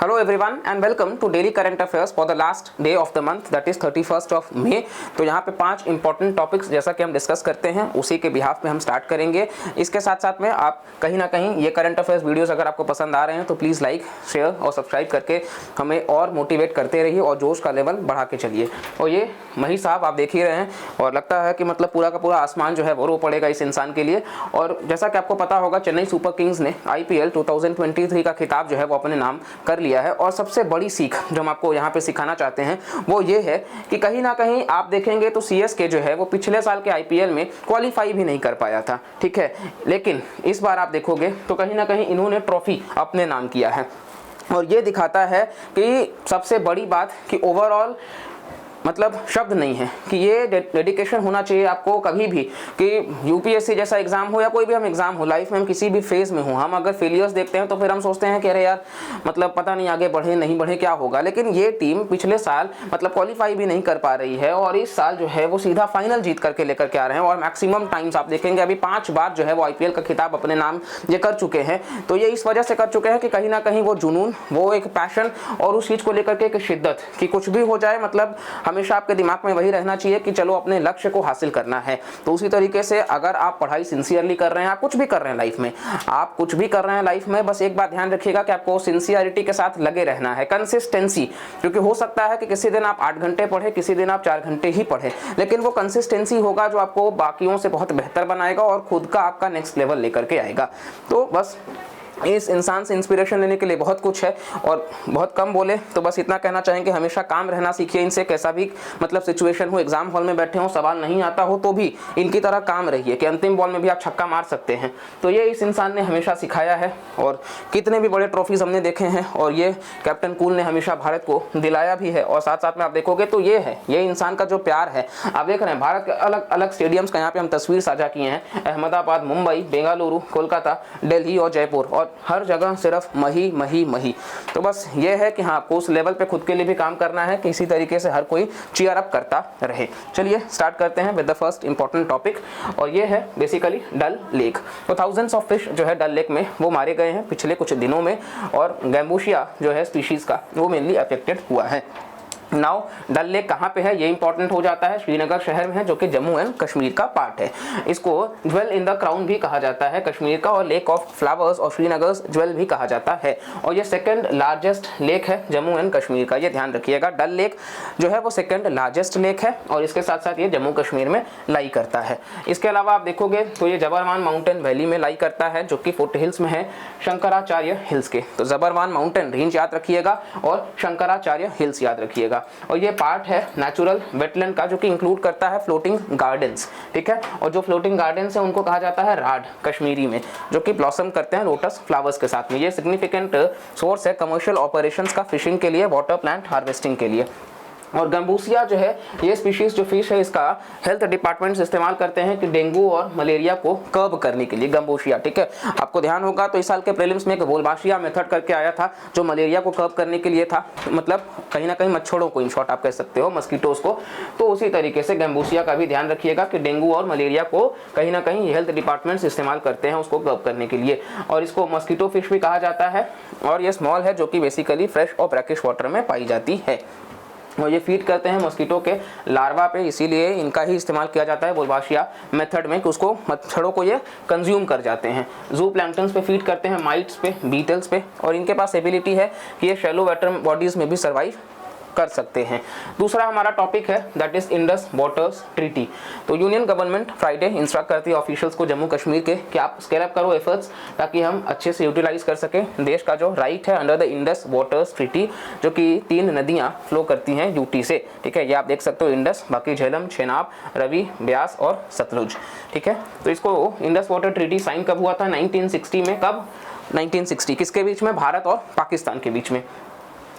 Hello everyone and welcome to Daily Current Affairs for the last day of the month, that is 31st of May। तो यहाँ पे 5 important topics जैसा कि हम discuss करते हैं उसी के बिहाफ पे हम स्टार्ट करेंगे। इसके साथ साथ में आप कहीं ना कहीं ये करंट अफेयर्स वीडियोस अगर आपको पसंद आ रहे हैं तो प्लीज़ लाइक शेयर और सब्सक्राइब करके हमें और मोटिवेट करते रहिए और जोश का लेवल बढ़ा के चलिए। और ये मही साहब आप देख ही रहे हैं और लगता है कि मतलब पूरा का पूरा आसमान जो है वो रो पड़ेगा इस इंसान के लिए। और जैसा कि आपको पता होगा चेन्नई सुपर किंग्स ने IPL 2023 का खिताब जो है वो अपने नाम कर लिया है। और सबसे बड़ी सीख जो हम आपको यहाँ पे सिखाना चाहते हैं वो ये है कि कहीं ना कहीं आप देखेंगे तो CSK जो है वो पिछले साल के IPL में क्वालिफाई भी नहीं कर पाया था, ठीक है, लेकिन इस बार आप देखोगे तो कहीं ना कहीं इन्होंने ट्रॉफी अपने नाम किया है। और ये दिखाता है कि सबसे बड़ी बात कि ओवरऑल मतलब शब्द नहीं है कि ये डेडिकेशन होना चाहिए आपको कभी भी कि UPSC जैसा एग्जाम हो या कोई भी हम एग्जाम हो, लाइफ में हम किसी भी फेज में हो, हम अगर फेलियर्स देखते हैं तो फिर हम सोचते हैं कि अरे यार मतलब पता नहीं आगे बढ़े नहीं बढ़े क्या होगा। लेकिन ये टीम पिछले साल मतलब क्वालिफाई भी नहीं कर पा रही है और इस साल जो है वो सीधा फाइनल जीत करके लेकर के आ रहे हैं। और मैक्सिमम टाइम्स आप देखेंगे अभी 5 बार जो है वो IPL का खिताब अपने नाम ये कर चुके हैं। तो ये इस वजह से कर चुके हैं कि कहीं ना कहीं वो जुनून, वो एक पैशन और उस चीज़ को लेकर के एक शिद्दत कि कुछ भी हो जाए मतलब हमेशा आपके दिमाग में वही रहना चाहिए कि चलो अपने लक्ष्य को हासिल करना है। तो उसी तरीके से अगर आप पढ़ाई सिंसियरली कर रहे हैं, आप कुछ भी कर रहे हैं लाइफ में, आप कुछ भी कर रहे हैं लाइफ में, बस एक बात ध्यान रखिएगा कि आपको सिंसियरिटी के साथ लगे रहना है, कंसिस्टेंसी। क्योंकि हो सकता है कि किसी दिन आप 8 घंटे पढ़े, किसी दिन आप 4 घंटे ही पढ़े, लेकिन वो कंसिस्टेंसी होगा जो आपको बाकियों से बहुत बेहतर बनाएगा और खुद का आपका नेक्स्ट लेवल लेकर के आएगा। तो बस इस इंसान से इंस्पिरेशन लेने के लिए बहुत कुछ है और बहुत कम बोले तो बस इतना कहना चाहेंगे हमेशा काम रहना सीखिए इनसे। कैसा भी मतलब सिचुएशन हो, एग्जाम हॉल में बैठे हो, सवाल नहीं आता हो तो भी इनकी तरह काम रहिए कि अंतिम बॉल में भी आप छक्का मार सकते हैं। तो ये इस इंसान ने हमेशा सिखाया है और कितने भी बड़े ट्रॉफीज हमने देखे हैं और ये कैप्टन कूल ने हमेशा भारत को दिलाया भी है। और साथ साथ में आप देखोगे तो ये है ये इंसान का जो प्यार है। आप देख रहे हैं भारत के अलग अलग स्टेडियम्स का यहाँ पे हम तस्वीर साझा किए हैं, अहमदाबाद, मुंबई, बेंगलुरु, कोलकाता, दिल्ली और जयपुर, और हर जगह सिर्फ मही मही मही। तो बस ये है कि हाँ आपको उस लेवल पे खुद के लिए भी काम करना है कि इसी तरीके से हर कोई चीयर अप करता रहे। चलिए स्टार्ट करते हैं with the first important topic और ये है बेसिकली डल लेक। तो थाउजेंड्स ऑफ फिश जो है डल लेक में वो मारे गए हैं पिछले कुछ दिनों में और गैम्बूशिया जो है स्पीशीज का वो मेनली अफेक्टेड हुआ है। नाउ डल लेक कहाँ पे है ये इंपॉर्टेंट हो जाता है, श्रीनगर शहर में है जो कि जम्मू एंड कश्मीर का पार्ट है। इसको ज्वेल इन द क्राउन भी कहा जाता है कश्मीर का और लेक ऑफ फ्लावर्स और श्रीनगर ज्वेल भी कहा जाता है। और ये सेकंड लार्जेस्ट लेक है जम्मू एंड कश्मीर का, ये ध्यान रखिएगा। डल लेक जो है वो सेकंड लार्जेस्ट लेक है और इसके साथ साथ ये जम्मू कश्मीर में लाई करता है। इसके अलावा आप देखोगे तो ये जबरवान माउंटेन वैली में लाई करता है जो कि फुट हिल्स में है शंकराचार्य हिल्स के। तो जबरवान माउंटेन रेंज याद रखिएगा और शंकराचार्य हिल्स याद रखिएगा। और ये पार्ट है नेचुरल वेटलैंड का जो कि इंक्लूड करता है फ्लोटिंग गार्डन्स, ठीक है। और जो फ्लोटिंग गार्डन्स है उनको कहा जाता है राड कश्मीरी में, जो कि ब्लॉसम करते हैं लोटस फ्लावर्स के साथ में। ये सिग्निफिकेंट सोर्स है कमर्शियल ऑपरेशंस का, फिशिंग के लिए, वाटर प्लांट हार्वेस्टिंग के लिए। और गंबूसिया जो है ये स्पीशीज जो फिश है इसका हेल्थ डिपार्टमेंट्स इस्तेमाल करते हैं कि डेंगू और मलेरिया को कर्ब करने के लिए, गंबूसिया, ठीक है। आपको ध्यान होगा तो इस साल के प्रीलिम्स में एक वोल्बाशिया मेथड करके आया था जो मलेरिया को कर्ब करने के लिए था, मतलब कहीं ना कहीं मच्छरों को, इन शॉर्ट आप कह सकते हो मस्कीटोज को। तो उसी तरीके से गंबूसिया का भी ध्यान रखिएगा कि डेंगू और मलेरिया को कहीं ना कहीं हेल्थ डिपार्टमेंट्स इस्तेमाल करते हैं उसको कर्ब करने के लिए। और इसको मस्कीटो फिश भी कहा जाता है और ये स्मॉल है जो कि बेसिकली फ्रेश और ब्रैकिश वाटर में पाई जाती है। और ये फीड करते हैं मस्कीटो के लार्वा पे, इसीलिए इनका ही इस्तेमाल किया जाता है वोल्बाशिया मेथड में कि उसको मच्छरों को ये कंज्यूम कर जाते हैं। जू प्लैंक्टन्स पे फीड करते हैं, माइट्स पे, बीटल्स पे, और इनके पास एबिलिटी है कि ये शैलो वाटर बॉडीज में भी सर्वाइव कर सकते हैं। दूसरा हमारा टॉपिक है that is Indus waters treaty. तो यूनियन गवर्नमेंट फ्राइडे इंस्ट्रक्ट करती है ऑफिशियल्स को जम्मू कश्मीर के कि आप स्केल अप करो एफर्ट्स ताकि हम अच्छे से यूटिलाइज कर सकें देश का जो राइट है under the Indus waters treaty, जो कि 3 नदियां फ्लो करती हैं यूटी से, ठीक है। ये आप देख सकते हो इंडस, बाकी झेलम, चेनाब, रवि, ब्यास और सतलुज, ठीक है। तो इसको इंडस वाटर ट्रीटी साइन कब हुआ था? 1960 में। कब? 1960। किसके बीच में? भारत और पाकिस्तान के बीच में।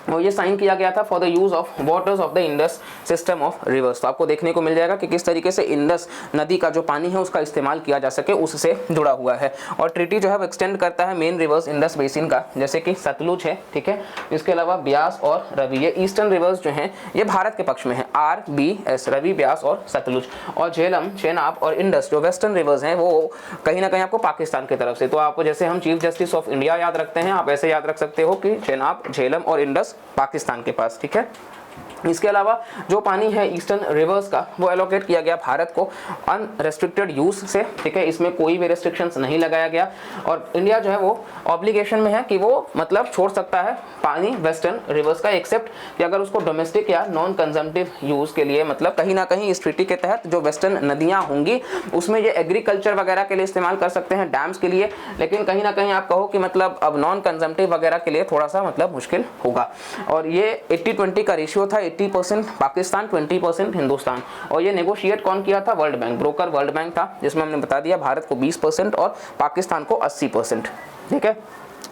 और ये साइन किया गया था for the use of waters of the Indus system of reverse. तो आपको देखने को मिल जाएगा कि किस तरीके से इंडस नदी का जो पानी है उसका इस्तेमाल किया जा सके, उससे जुड़ा हुआ है। और ट्रीटी जो है वो एक्सटेंड करता है मेन रिवर्स इंडस बेसिन का, जैसे कि सतलुज है, ठीक है। इसके अलावा ब्यास और रवि, ये ईस्टर्न रिवर्स जो हैं ये भारत के पक्ष में है, RBS, रवि, ब्यास और सतलुज। और झेलम, चेनाब और इंडस जो वेस्टर्न रिवर्स हैं वो कहीं ना कहीं आपको पाकिस्तान की तरफ से। तो आपको जैसे हम चीफ जस्टिस ऑफ इंडिया याद रखते हैं, आप ऐसे याद रख सकते हो कि चेनाब, झेलम और इंडस पाकिस्तान के पास, ठीक है। इसके अलावा जो पानी है ईस्टर्न रिवर्स का वो एलोकेट किया गया भारत को अनरेस्ट्रिक्टेड यूज से, ठीक है। इसमें कोई भी रेस्ट्रिक्शंस नहीं लगाया गया और इंडिया जो है वो ऑब्लिगेशन में है कि वो मतलब छोड़ सकता है पानी वेस्टर्न रिवर्स का, एक्सेप्ट कि अगर उसको डोमेस्टिक या नॉन कंजम्पटिव यूज के लिए, मतलब कहीं ना कहीं इस ट्रीटी के तहत जो वेस्टर्न नदियां होंगी उसमें ये एग्रीकल्चर वगैरह के लिए इस्तेमाल कर सकते हैं, डैम्स के लिए, लेकिन कहीं ना कहीं आप कहो कि मतलब अब नॉन कंजम्पटिव वगैरह के लिए थोड़ा सा मतलब मुश्किल होगा। और ये 80-20 का रेशियो था, 80% पाकिस्तान, 20% हिंदुस्तान। और ये नेगोशिएट कौन किया था? World bank, broker world bank था, जिसमें हमने बता दिया भारत को 20% और पाकिस्तान को 80%, ठीक है।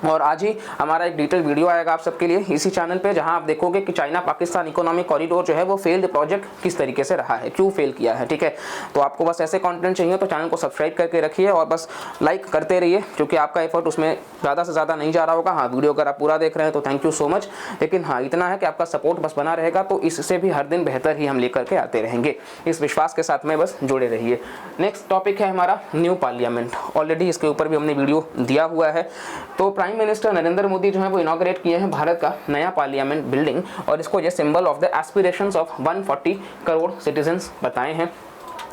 और आज ही हमारा एक डिटेल वीडियो आएगा आप सबके लिए इसी चैनल पे, जहां आप देखोगे कि चाइना पाकिस्तान इकोनॉमिक कॉरिडोर जो है वो फेल्ड प्रोजेक्ट किस तरीके से रहा है, क्यों फेल किया है, ठीक है। तो आपको बस ऐसे कंटेंट चाहिए तो चैनल को सब्सक्राइब करके रखिए और बस लाइक करते रहिए, क्योंकि आपका एफर्ट उसमें ज़्यादा से ज़्यादा नहीं जा रहा होगा। हाँ, वीडियो अगर आप पूरा देख रहे हैं तो थैंक यू सो मच, लेकिन हाँ इतना है कि आपका सपोर्ट बस बना रहेगा तो इससे भी हर दिन बेहतर ही हम लेकर के आते रहेंगे। इस विश्वास के साथ में बस जुड़े रहिए। नेक्स्ट टॉपिक है हमारा न्यू पार्लियामेंट। ऑलरेडी इसके ऊपर भी हमने वीडियो दिया हुआ है। तो प्राइम मिनिस्टर नरेंद्र मोदी जो है वो इनॉग्रेट किए हैं भारत का नया पार्लियामेंट बिल्डिंग, और इसको ये symbol of the aspirations of 140 crore citizens बताए हैं,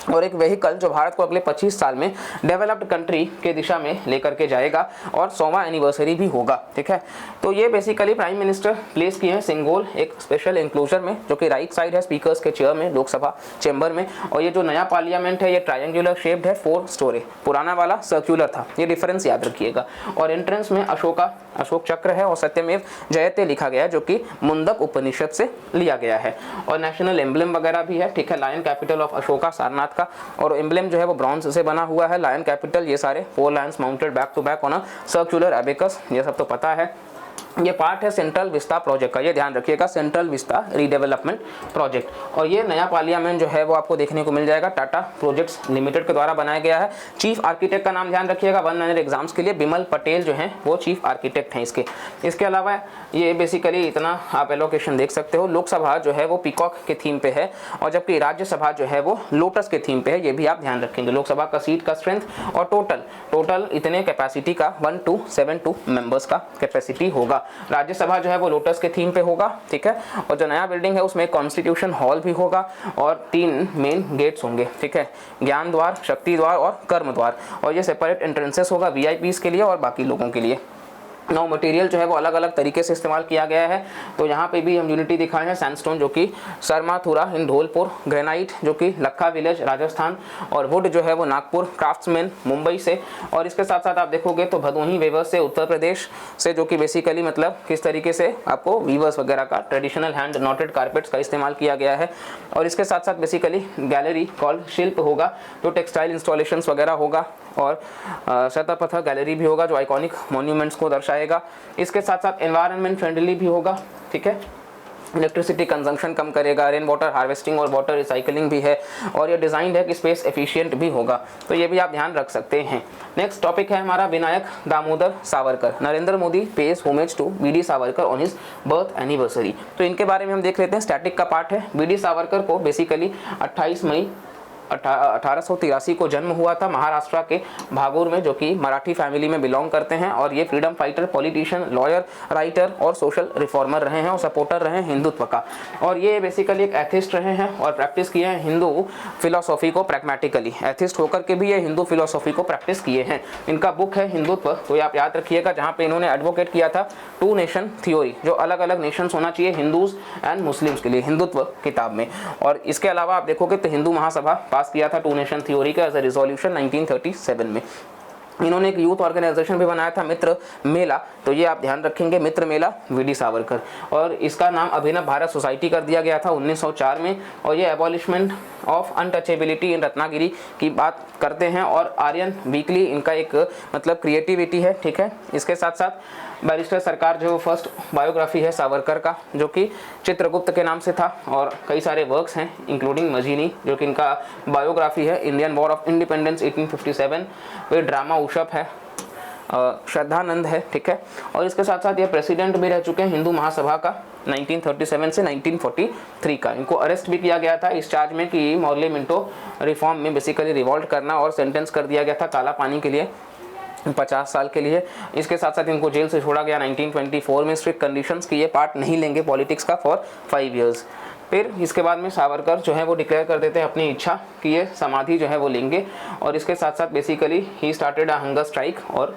और एक व्हीकल जो भारत को अगले 25 साल में डेवलप्ड कंट्री के दिशा में लेकर के जाएगा, और 100वां एनिवर्सरी भी होगा, ठीक है। तो ये बेसिकली प्राइम मिनिस्टर प्लेस किए हैं सिंगोल एक स्पेशल इंक्लूजर में, जो कि राइट साइड है स्पीकर्स के चेयर में, लोकसभा चेंबर में। और ये जो नया पार्लियामेंट है ये ट्रायंगुलर शेप्ड है, 4 स्टोरी, पुराना वाला सर्कुलर था, ये डिफरेंस याद रखिएगा। और एंट्रेंस में अशोक चक्र है और सत्यमेव जयते लिखा गया है, जो कि मुंडक उपनिषद से लिया गया है। और नेशनल एम्ब्लेम वगैरह भी है, ठीक है, lion capital of Ashoka Sarnath का, और एम्ब्लेम जो है वो ब्रॉन्ज से बना हुआ है, लायन कैपिटल, ये सारे 4 lions mounted back to back on a circular abacus, ये सब तो पता है। ये पार्ट है सेंट्रल विस्ता प्रोजेक्ट का, ये ध्यान रखिएगा, सेंट्रल विस्ता रीडेवलपमेंट प्रोजेक्ट। और ये नया पार्लियामेंट जो है वो आपको देखने को मिल जाएगा टाटा प्रोजेक्ट्स लिमिटेड के द्वारा बनाया गया है। चीफ आर्किटेक्ट का नाम ध्यान रखिएगा, 1 एग्जाम्स के लिए बिमल पटेल जो हैं वो चीफ आर्किटेक्ट हैं इसके। इसके अलावा ये बेसिकली इतना आप एलोकेशन देख सकते हो। लोकसभा जो है वो पीकॉक के थीम पे है, और जबकि राज्यसभा जो है वो लोटस के थीम पे है, ये भी आप ध्यान रखेंगे। लोकसभा का सीट का स्ट्रेंथ और टोटल इतने कैपेसिटी का 1272 मेंबर्स का कैपेसिटी होगा। राज्यसभा जो है वो लोटस के थीम पे होगा, ठीक है। और जो नया बिल्डिंग है उसमें कॉन्स्टिट्यूशन हॉल भी होगा और 3 मेन गेट्स होंगे, ठीक है, ज्ञान द्वार, शक्ति द्वार और कर्म द्वार। और ये सेपरेट एंट्रेंसेस होगा वीआईपीज के लिए और बाकी लोगों के लिए। नौ मटेरियल जो है वो अलग अलग तरीके से इस्तेमाल किया गया है। तो यहाँ पे भी हम यूनिटी दिखाए हैं, सैंडस्टोन जो कि सरमाथुरा इन धौलपुर, ग्रेनाइट जो कि लक्खा विलेज राजस्थान, और वुड जो है वो नागपुर क्राफ्ट्समैन मुंबई से। और इसके साथ साथ आप देखोगे तो भदोही वेवर्स से उत्तर प्रदेश से, जो कि बेसिकली मतलब किस तरीके से आपको वीवर्स वगैरह का ट्रेडिशनल हैंड नॉटेड कारपेट्स का इस्तेमाल किया गया है। और इसके साथ साथ बेसिकली गैलरी कॉल्ड शिल्प होगा, जो टेक्सटाइल इंस्टॉलेशंस वगैरह होगा, और शतर पत्थर गैलरी भी होगा जो आइकॉनिक मॉन्यूमेंट्स को दर्शाएगा। इसके साथ साथ एनवायरनमेंट फ्रेंडली भी होगा, ठीक है, इलेक्ट्रिसिटी कंजम्पशन कम करेगा, रेन वाटर हार्वेस्टिंग और वाटर रिसाइकलिंग भी है, और ये डिज़ाइंड है कि स्पेस एफिशिएंट भी होगा, तो ये भी आप ध्यान रख सकते हैं। नेक्स्ट टॉपिक है हमारा Vinayak Damodar Savarkar. Narendra Modi pays homage to BD Savarkar on his birth anniversary. तो इनके बारे में हम देख लेते हैं, स्टैटिक का पार्ट है। बीडी सावरकर को बेसिकली 28 मई 1883 को जन्म हुआ था महाराष्ट्र के भागोर में, जो कि मराठी फैमिली में बिलोंग करते हैं। और ये freedom fighter, politician, lawyer, writer और सोशल रिफॉर्मर रहे हैं और सपोर्टर रहे हैं हिंदुत्व का। और ये बेसिकली एक एथिस्ट रहे हैं और प्रैक्टिस किए हैं हिंदू फिलोसॉफी को प्रैग्मेटिकली। एथिस्ट होकर के भी ये हिंदू फिलोसॉफी को प्रैक्टिस किए हैं। इनका बुक है हिंदुत्व, तो ये आप याद रखिएगा, जहाँ पे इन्होंने एडवोकेट किया था 2 नेशन थ्योरी, जो अलग अलग नेशंस होना चाहिए हिंदूज एंड मुस्लिम्स के लिए, हिंदुत्व किताब में। और इसके अलावा आप देखोगे तो हिंदू महासभा पास किया था 2 नेशन थ्योरी का एज अ रिजोल्यूशन 1937 में। इन्होंने एक यूथ ऑर्गेनाइजेशन भी बनाया था मित्र मेला, तो ये आप ध्यान रखेंगे, मित्र मेला वीडी सावरकर। और इसका नाम अभिनव भारत सोसाइटी कर दिया गया था 1904 में। और ये एबॉलिशमेंट ऑफ अनटचेबिलिटी इन रत्नागिरी की बात करते हैं। और आर्यन वीकली इनका एक मतलब क्रिएटिविटी है, ठीक है। इसके साथ साथ बैरिस्टर सरकार जो फर्स्ट बायोग्राफी है सावरकर का, जो कि चित्रगुप्त के नाम से था, और कई सारे वर्क्स हैं इंक्लूडिंग मजीनी जो कि इनका बायोग्राफी है, इंडियन वॉर ऑफ इंडिपेंडेंस 1857, फिर ड्रामा उशप है, श्रद्धानंद है, ठीक है। और इसके साथ साथ ये प्रेसिडेंट भी रह चुके हैं हिंदू महासभा का 1937 से 1943 का। इनको अरेस्ट भी किया गया था इस चार्ज में कि मॉर्ले मिंटो रिफॉर्म में बेसिकली रिवॉल्ट करना, और सेंटेंस कर दिया गया था काला पानी के लिए 50 साल के लिए। इसके साथ साथ इनको जेल से छोड़ा गया 1924 में स्ट्रिक्ट कंडीशंस कि ये पार्ट नहीं लेंगे पॉलिटिक्स का फॉर 5 इयर्स। फिर इसके बाद में सावरकर जो है वो डिक्लेयर कर देते हैं अपनी इच्छा कि ये समाधि जो है वो लेंगे, और इसके साथ साथ basically he started a hunger strike, और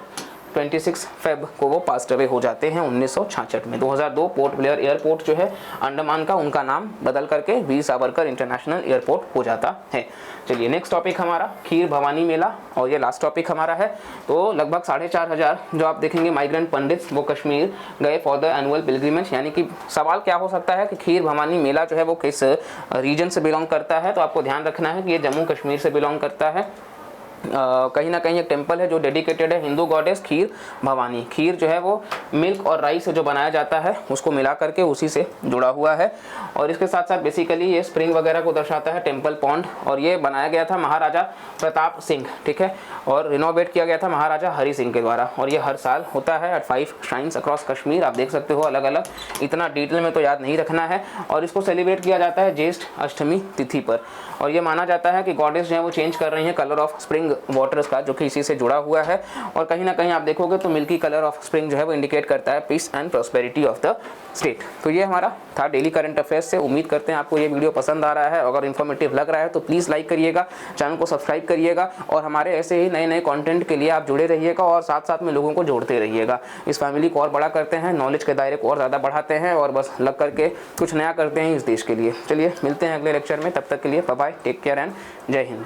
26 फेब को वो पास्ट अवे हो जाते हैं 1966 में। 2002 पोर्ट ब्लेयर एयरपोर्ट जो है अंडमान का, उनका नाम बदल करके वीर सावरकर इंटरनेशनल एयरपोर्ट हो जाता है। चलिए नेक्स्ट टॉपिक हमारा खीर भवानी मेला, और ये लास्ट टॉपिक हमारा है। तो लगभग 4,500 जो आप देखेंगे माइग्रेंट पंडित्स वो कश्मीर गए फॉर द एनुअल पिलग्रिमेज। यानी कि सवाल क्या हो सकता है कि खीर भवानी मेला जो है वो किस रीजन से बिलोंग करता है, तो आपको ध्यान रखना है कि ये जम्मू कश्मीर से बिलोंग करता है। कहीं ना कहीं एक टेम्पल है जो डेडिकेटेड है हिंदू गॉडेस खीर भवानी। खीर जो है वो मिल्क और राइस से जो बनाया जाता है उसको मिला करके उसी से जुड़ा हुआ है, और इसके साथ साथ बेसिकली ये स्प्रिंग वगैरह को दर्शाता है, टेम्पल पॉन्ड, और ये बनाया गया था महाराजा प्रताप सिंह, ठीक है, और रिनोवेट किया गया था महाराजा हरि सिंह के द्वारा, और ये हर साल होता है एट 5 श्राइन्स अक्रॉस कश्मीर। आप देख सकते हो अलग अलग, इतना डिटेल में तो याद नहीं रखना है। और इसको सेलिब्रेट किया जाता है ज्येष्ठ अष्टमी तिथि पर, और ये माना जाता है कि गॉडेस जो है वो चेंज कर रही हैं कलर ऑफ स्प्रिंग वाटर्स का, जो कि इसी से जुड़ा हुआ है। और कहीं ना कहीं आप देखोगे तो मिल्की कलर ऑफ स्प्रिंग जो है वो इंडिकेट करता है peace and prosperity of the state. तो ये हमारा था डेली करंट अफेयर्स से। उम्मीद करते हैं आपको ये वीडियो पसंद आ रहा है। अगर इन्फॉर्मेटिव लग रहा है तो प्लीज़ लाइक करिएगा, चैनल को सब्सक्राइब करिएगा, और हमारे ऐसे ही नए नए कंटेंट के लिए आप जुड़े रहिएगा, और साथ साथ में लोगों को जोड़ते रहिएगा। इस फैमिली को और बड़ा करते हैं, नॉलेज के दायरे को और ज़्यादा बढ़ाते हैं, और बस लग करके कुछ नया करते हैं इस देश के लिए। चलिए मिलते हैं अगले लेक्चर में, तब तक के लिए bye bye, take care and जय हिंद।